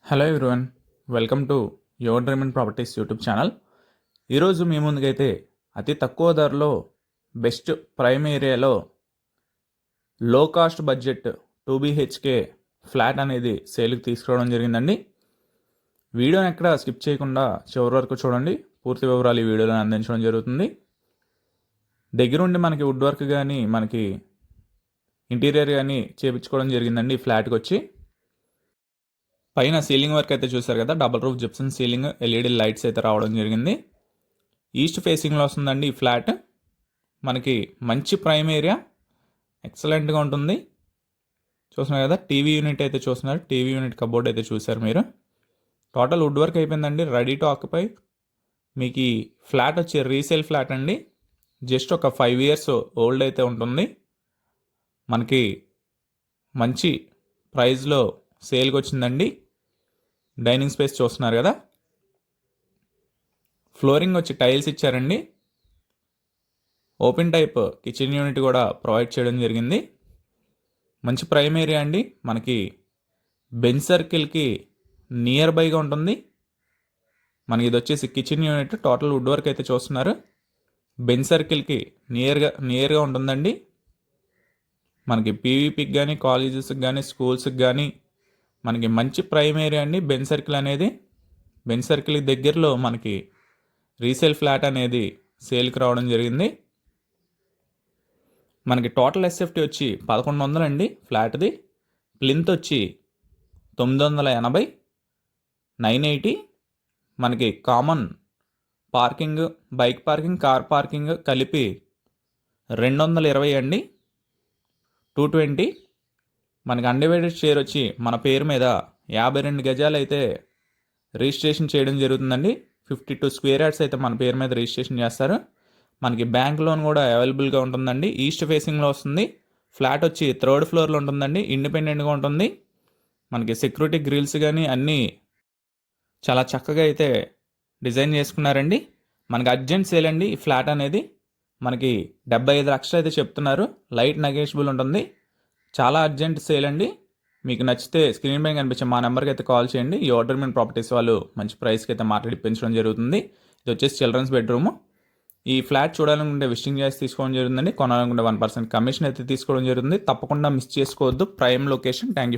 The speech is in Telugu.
Hello everyone, welcome to your dream and properties YouTube channel. ఈరోజు మీ ముందుకైతే అతి తక్కువ ధరలో బెస్ట్ ప్రైమ్ ఏరియాలో లో కాస్ట్ బడ్జెట్ 2 BHK ఫ్లాట్ అనేది సేల్కి తీసుకురావడం జరిగిందండి. వీడియోని ఎక్కడ స్కిప్ చేయకుండా చివరి వరకు చూడండి. పూర్తి వివరాలు ఈ వీడియోలో అందించడం జరుగుతుంది. దగ్గరుండి మనకి వుడ్ వర్క్ కానీ మనకి ఇంటీరియర్ కానీ చేయించుకోవడం జరిగిందండి. ఈ ఫ్లాట్కి వచ్చి పైన సీలింగ్ వర్క్ అయితే చూసారు కదా, double roof Gibson ceiling, LED lights అయితే రావడం జరిగింది. ఈస్ట్ ఫేసింగ్లో వస్తుందండి ఈ ఫ్లాట్. మనకి మంచి ప్రైమ్ ఏరియా, ఎక్సలెంట్గా ఉంటుంది. చూస్తున్నారు కదా, టీవీ యూనిట్ అయితే చూస్తున్నారు. టీవీ యూనిట్ కబోర్డ్ అయితే చూసారు మీరు. టోటల్ వుడ్ వర్క్ అయిపోయిందండి, రెడీ టు ఆక్యుపై. మీకు ఈ ఫ్లాట్ వచ్చి రీసేల్ ఫ్లాట్ అండి. జస్ట్ ఒక 5 years ఓల్డ్ అయితే ఉంటుంది. మనకి మంచి ప్రైస్లో సేల్కి వచ్చిందండి. డైనింగ్ స్పేస్ చూస్తున్నారు కదా, ఫ్లోరింగ్ వచ్చి టైల్స్ ఇచ్చారండి. ఓపెన్ టైప్ కిచెన్ యూనిట్ కూడా ప్రొవైడ్ చేయడం జరిగింది. మంచి ప్రైమ్ ఏరియా అండి. మనకి బెంచ్ సర్కిల్కి నియర్ బైగా ఉంటుంది. మనకి ఇది వచ్చేసి kitchen unit. Total wood work అయితే చూస్తున్నారు. బెంచ్ సర్కిల్కి నియర్గా ఉంటుందండి. మనకి పీవీపీకి కానీ, కాలేజెస్కి కానీ, స్కూల్స్కి కానీ మనకి మంచి ప్రైమ్ ఏరియా అండి బెంచ్ సర్కిల్ అనేది. బెంచ్ సర్కిల్ దగ్గరలో మనకి రీసేల్ ఫ్లాట్ అనేది సేల్కి రావడం జరిగింది. మనకి టోటల్ ఎస్ఎఫ్టీ వచ్చి 1100 అండి ఫ్లాట్ది. ప్లింత్ వచ్చి 980, 980. మనకి common parking, bike parking, car parking కలిపి 220 అండి, 220. మనకి అన్డివైడెడ్ షేర్ వచ్చి మన పేరు మీద 52 గజాలు అయితే రిజిస్ట్రేషన్ చేయడం జరుగుతుందండి. 52 square yards అయితే మన పేరు మీద రిజిస్ట్రేషన్ చేస్తారు. మనకి బ్యాంక్ లోన్ కూడా అవైలబుల్గా ఉంటుందండి. ఈస్ట్ ఫేసింగ్లో వస్తుంది. ఫ్లాట్ వచ్చి 3rd floorలో ఉంటుందండి. ఇండిపెండెంట్గా ఉంటుంది. మనకి సెక్యూరిటీ గ్రిల్స్ కానీ అన్నీ చాలా చక్కగా అయితే డిజైన్ చేసుకున్నారండి. మనకి అర్జెంట్ సేల్ అండి ఈ ఫ్లాట్ అనేది. మనకి 75 లక్షలు అయితే చెప్తున్నారు. లైట్ నెగోషియబుల్ ఉంటుంది. చాలా అర్జెంట్ సేల్ అండి. మీకు నచ్చితే స్క్రీన్ పైన కనిపించే మా నెంబర్కి అయితే కాల్ చేయండి. ఈ యువర్ డ్రీమ్ ప్రాపర్టీస్ వాళ్ళు మంచి ప్రైస్కి అయితే మాట్లాడి పెంచడం జరుగుతుంది. ఇది వచ్చేసి చిల్డ్రన్స్ బెడ్రూమ్. ఈ ఫ్లాట్ చూడాలనుకుంటే విజిటింగ్ చేసి తీసుకోవడం జరుగుతుందండి. కొనాలనుకుంటే 1% కమిషన్ అయితే తీసుకోవడం జరుగుతుంది. తప్పకుండా మిస్ చేసుకోవద్దు. Prime location. Thank you.